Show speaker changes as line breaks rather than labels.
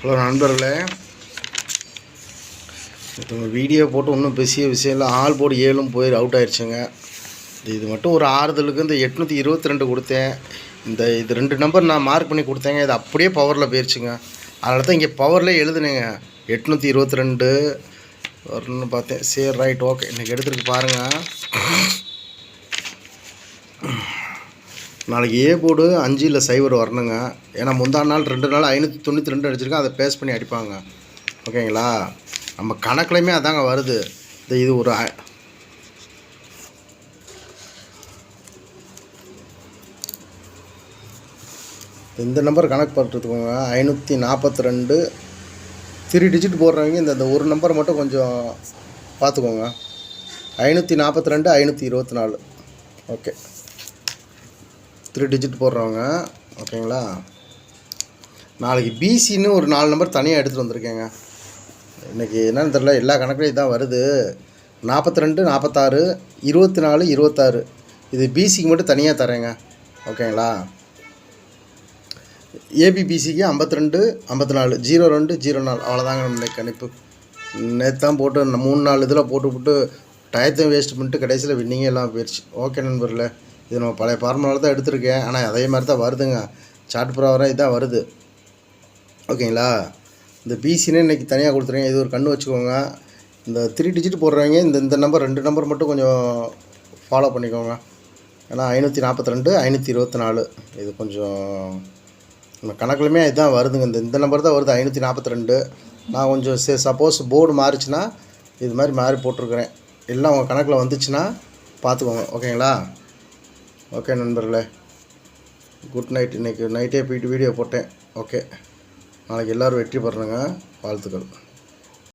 Hello நண்பர்களே, video போட்டு ஒன்றும் பெரிய விஷயம் இல்லை. ஆள் போர்டு 7 போய் அவுட் ஆயிடுச்சுங்க. இது மட்டும் ஒரு ஆறுதலுக்கு இந்த 822 கொடுத்தேன். இது 2 நம்பர் நான் மார்க் பண்ணி கொடுத்தேங்க. இது அப்படியே பவரில் போயிடுச்சுங்க. அதனால தான் இங்கே பவரில் எழுதுனேங்க 822 வரணும்னு பார்த்தேன். சரி, ரைட், ஓகே. இன்றைக்கி எடுத்துருக்கு பாருங்கள். நாளைக்கு ஏ போர்டு 5 இல்லை 0 வரணுங்க. ஏன்னா முந்தா நாள் 2 நாள் 592 அடிச்சிருக்கேன். அதை பேஸ் பண்ணி அடிப்பாங்க. ஓகேங்களா? நம்ம கணக்குலையுமே அதாங்க வருது. இது ஒரு இந்த நம்பர் கணக்கு பண்ணுறதுக்கோங்க. 542 3 டிஜிட் போடுறவங்க இந்த ஒரு நம்பர் மட்டும் கொஞ்சம் பார்த்துக்கோங்க. 542 524. ஓகே, 3 டிஜிட் போடுறவங்க. ஓகேங்களா? நாளைக்கு பிசின்னு ஒரு 4 நம்பர் தனியாக எடுத்துகிட்டு வந்திருக்கேங்க. இன்றைக்கி என்னென்னு தெரில, எல்லா கணக்குலையும் இதான் வருது. 42 46 24 26. இது பிசிக்கு மட்டும் தனியாக தரேங்க. ஓகேங்களா? ஏபிபிசிக்கு 52 54 02 04. அவ்வளோதாங்க நம்ம கணிப்பு. நேற்று தான் போட்டு 3-4 இதில் போட்டு டயத்தையும் வேஸ்ட் பண்ணிட்டு கடைசியில் வின்னிங்கே எல்லாம் போயிடுச்சு. ஓகே நண்பர்களே, இது நம்ம பழைய ஃபார்முலாவில் தான் எடுத்திருக்கேன். ஆனால் அதே மாதிரி தான் வருதுங்க. சார்ட் ப்ராவராக இதான் வருது. ஓகேங்களா? இந்த பிசின்னு இன்றைக்கி தனியாக கொடுத்துருங்க. இது ஒரு கண்ணு வச்சுக்கோங்க. இந்த 3 டிஜிட் போடுறவங்க இந்த நம்பர் 2 நம்பர் மட்டும் கொஞ்சம் ஃபாலோ பண்ணிக்கோங்க. ஏன்னா 542 524 இது கொஞ்சம் நம்ம கணக்குலையுமே இதுதான் வருதுங்க. இந்த நம்பர் தான் வருது 542. நான் கொஞ்சம் சப்போஸ் போர்டு மாறிச்சுன்னா இது மாதிரி மாறி போட்டிருக்கிறேன். எல்லாம் உங்கள் கணக்கில் வந்துச்சுன்னா பார்த்துக்கோங்க. ஓகேங்களா? ஓகே நண்பர்களே, குட் நைட். இன்றைக்கி நைட்டே போயிட்டு வீடியோ போட்டேன். ஓகே, நாளைக்கு எல்லோரும் வெற்றி பெறணுங்க. வாழ்த்துக்கள்.